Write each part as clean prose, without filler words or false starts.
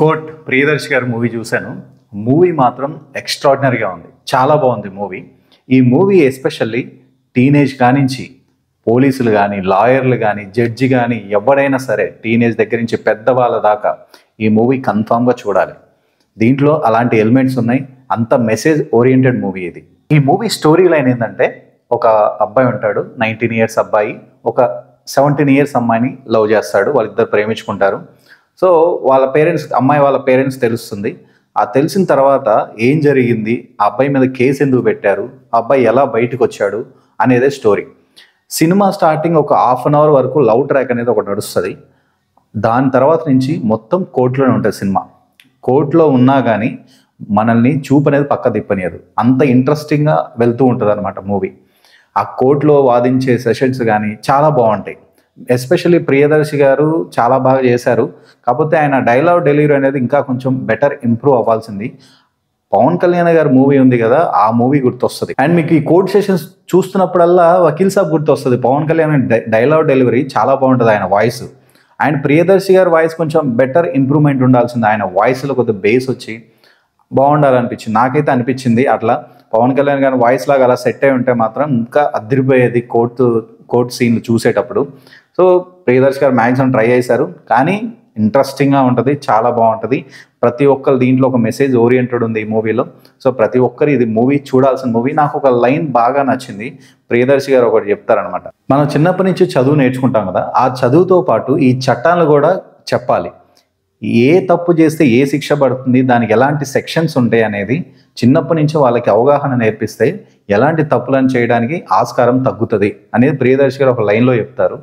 Coat Priyadarshi గారి movie చూశాను. Movie మాత్రం ఎక్స్ట్రాడినరీగా ఉంది. చాలా బాగుంది మూవీ. ఈ మూవీ ఎస్పెషల్లీ టీనేజ్ కానించి పోలీసులు కానీ, లాయర్లు కానీ, జడ్జి కానీ ఎవరైనా సరే టీనేజ్ దగ్గర నుంచి పెద్దవాళ్ళ దాకా ఈ మూవీ కన్ఫామ్గా చూడాలి. దీంట్లో అలాంటి ఎలిమెంట్స్ ఉన్నాయి. అంత మెసేజ్ ఓరియంటెడ్ మూవీ ఇది. ఈ మూవీ స్టోరీ లైన్ ఏంటంటే, ఒక అబ్బాయి ఉంటాడు, 19 years అబ్బాయి ఒక 17 years అమ్మాయిని లవ్ చేస్తాడు. వాళ్ళిద్దరు ప్రేమించుకుంటారు. సో వాళ్ళ పేరెంట్స్, అమ్మాయి వాళ్ళ పేరెంట్స్ తెలుస్తుంది. ఆ తెలిసిన తర్వాత ఏం జరిగింది, ఆ అబ్బాయి మీద కేసు ఎందుకు పెట్టారు, ఆ అబ్బాయి ఎలా బయటకు వచ్చాడు అనేదే స్టోరీ. సినిమా స్టార్టింగ్ ఒక 1/2 hour వరకు లవ్ ట్రాక్ అనేది ఒకటి నడుస్తుంది. దాని తర్వాత నుంచి మొత్తం కోర్టులోనే ఉంటుంది సినిమా. కోర్టులో ఉన్నా కానీ మనల్ని చూపు అనేది పక్క తిప్పనియదు. అంత ఇంట్రెస్టింగ్గా వెళ్తూ ఉంటుంది అనమాట మూవీ. ఆ కోర్టులో వాదించే సెషన్స్ కానీ చాలా బాగుంటాయి. ఎస్పెషల్లీ ప్రియదర్శి గారు చాలా బాగా చేశారు. కాకపోతే ఆయన డైలాగ్ డెలివరీ అనేది ఇంకా కొంచెం బెటర్ ఇంప్రూవ్ అవ్వాల్సింది. పవన్ కళ్యాణ్ గారి మూవీ ఉంది కదా, ఆ మూవీ గుర్తొస్తుంది. అండ్ మీకు ఈ కోర్ట్ సెషన్స్ చూస్తున్నప్పుడల్లా వకీల్ సాబ్ గుర్తొస్తుంది. పవన్ కళ్యాణ్ డైలాగ్ డెలివరీ చాలా బాగుంటుంది. ఆయన వాయిస్, ఆయన ప్రియదర్శి గారి వాయిస్ కొంచెం బెటర్ ఇంప్రూవ్మెంట్ ఉండాల్సింది. ఆయన వాయిస్లో కొద్దిగా బేస్ వచ్చి బాగుండాలనిపించింది. నాకైతే అనిపించింది అట్లా. పవన్ కళ్యాణ్ గారి వాయిస్ లాగా అలా సెట్ అయి ఉంటే మాత్రం ఇంకా అదిరిపోయేది కోర్టు సీన్లు చూసేటప్పుడు. సో ప్రియదర్శి గారు మ్యాక్సిమం ట్రై చేశారు. కానీ ఇంట్రెస్టింగ్గా ఉంటుంది, చాలా బాగుంటుంది. ప్రతి ఒక్కరు దీంట్లో ఒక మెసేజ్ ఓరియంటెడ్ ఉంది ఈ మూవీలో. సో ప్రతి ఒక్కరు ఇది మూవీ చూడాల్సిన మూవీ. నాకు ఒక లైన్ బాగా నచ్చింది. ప్రియదర్శి గారు ఒకటి చెప్తారనమాట, మనం చిన్నప్పటి నుంచి చదువు నేర్చుకుంటాం కదా, ఆ చదువుతో పాటు ఈ చట్టాలను కూడా చెప్పాలి. ఏ తప్పు చేస్తే ఏ శిక్ష పడుతుంది, దానికి ఎలాంటి సెక్షన్స్ ఉంటాయి అనేది చిన్నప్పటి నుంచి వాళ్ళకి అవగాహన నేర్పిస్తే ఎలాంటి తప్పులను చేయడానికి ఆస్కారం తగ్గుతుంది అనేది ప్రియదర్శి గారు ఒక లైన్లో చెప్తారు.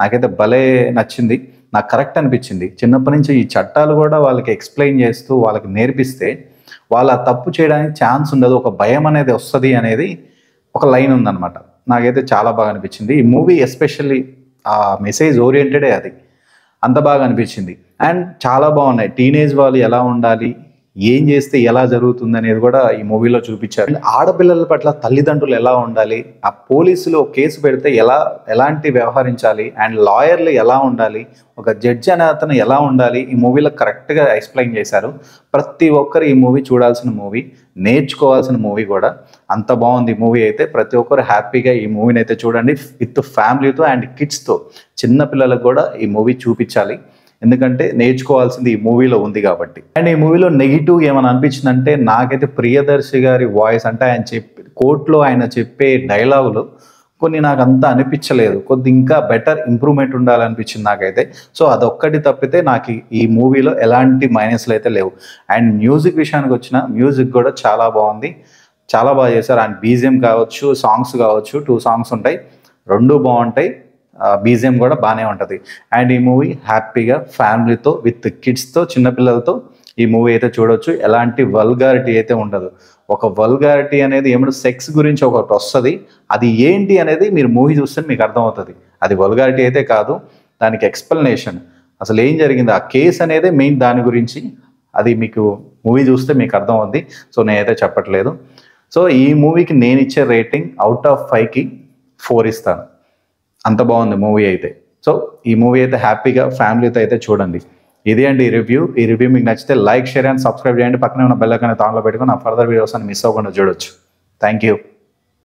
నాకైతే భలే నచ్చింది. నాకు కరెక్ట్ అనిపించింది. చిన్నప్పటి నుంచి ఈ చట్టాలు కూడా వాళ్ళకి ఎక్స్ప్లెయిన్ చేస్తూ వాళ్ళకి నేర్పిస్తే వాళ్ళ తప్పు చేయడానికి ఛాన్స్ ఉండదు, ఒక భయం అనేది వస్తుంది అనేది ఒక లైన్ ఉందన్నమాట. నాకైతే చాలా బాగా అనిపించింది ఈ మూవీ. ఎస్పెషల్లీ ఆ మెసేజ్ ఓరియంటెడే అది. అంత బాగా అనిపించింది. అండ్ చాలా బాగున్నాయి. టీనేజ్ వాళ్ళు ఎలా ఉండాలి, ఏం చేస్తే ఎలా జరుగుతుంది అనేది కూడా ఈ మూవీలో చూపించారు. ఆడపిల్లల పట్ల తల్లిదండ్రులు ఎలా ఉండాలి, ఆ పోలీసులు కేసు పెడితే ఎలాంటి వ్యవహరించాలి, అండ్ లాయర్లు ఎలా ఉండాలి, ఒక జడ్జి అనే అతను ఎలా ఉండాలి, ఈ మూవీలో కరెక్ట్గా ఎక్స్ప్లెయిన్ చేశారు. ప్రతి ఒక్కరు ఈ మూవీ చూడాల్సిన మూవీ, నేర్చుకోవాల్సిన మూవీ కూడా. అంత బాగుంది మూవీ అయితే. ప్రతి ఒక్కరు హ్యాపీగా ఈ మూవీని అయితే చూడండి, విత్ ఫ్యామిలీతో అండ్ కిడ్స్తో. చిన్నపిల్లలకు కూడా ఈ మూవీ చూపించాలి, ఎందుకంటే నేర్చుకోవాల్సింది ఈ మూవీలో ఉంది కాబట్టి. అండ్ ఈ మూవీలో నెగిటివ్ ఏమైనా అనిపించిందంటే, నాకైతే ప్రియదర్శి గారి వాయిస్ అంటే ఆయన కోర్టులో ఆయన చెప్పే డైలాగులు కొన్ని నాకు అంతా అనిపించలేదు. కొద్ది ఇంకా బెటర్ ఇంప్రూవ్మెంట్ ఉండాలనిపించింది నాకైతే. సో అదొక్కటి తప్పితే నాకు ఈ మూవీలో ఎలాంటి మైనస్లు అయితే లేవు. అండ్ మ్యూజిక్ విషయానికి వచ్చిన, మ్యూజిక్ కూడా చాలా బాగుంది, చాలా బాగా చేశారు. అండ్ బీజిఎం కావచ్చు, సాంగ్స్ కావచ్చు, 2 songs ఉంటాయి, 2 బాగుంటాయి. బీజిఎం కూడా బాగానే ఉంటుంది. అండ్ ఈ మూవీ హ్యాపీగా ఫ్యామిలీతో విత్ కిడ్స్తో, చిన్నపిల్లలతో ఈ మూవీ అయితే చూడవచ్చు. ఎలాంటి వల్గారిటీ అయితే ఉండదు. ఒక వల్గారిటీ అనేది ఏమిటో సెక్స్ గురించి ఒకటి వస్తుంది, అది ఏంటి అనేది మీరు మూవీ చూస్తే మీకు అర్థమవుతుంది. అది వల్గారిటీ అయితే కాదు, దానికి ఎక్స్ప్లెనేషన్, అసలు ఏం జరిగింది, ఆ కేసు అనేది మెయిన్ దాని గురించి. అది మీకు మూవీ చూస్తే మీకు అర్థమవుద్ది. సో నేనైతే చెప్పట్లేదు. సో ఈ మూవీకి నేను ఇచ్చే రేటింగ్ అవుట్ ఆఫ్ 5కి 4 ఇస్తాను. అంత బాగుంది మూవీ అయితే. సో ఈ మూవీ అయితే హ్యాపీగా ఫ్యామిలీతో అయితే చూడండి. ఇది అండి ఈ రివ్యూ. ఈ రివ్యూ మీకు నచ్చితే లైక్, షేర్ అండ్ సబ్స్క్రైబ్ చేయండి. పక్కనే ఉన్న బెల్ ఐకాన్ ఆన్లో పెట్టుకొని నా ఫర్దర్ వీడియోస్ అని మిస్ అవ్వకుండా చూడొచ్చు. Thank you.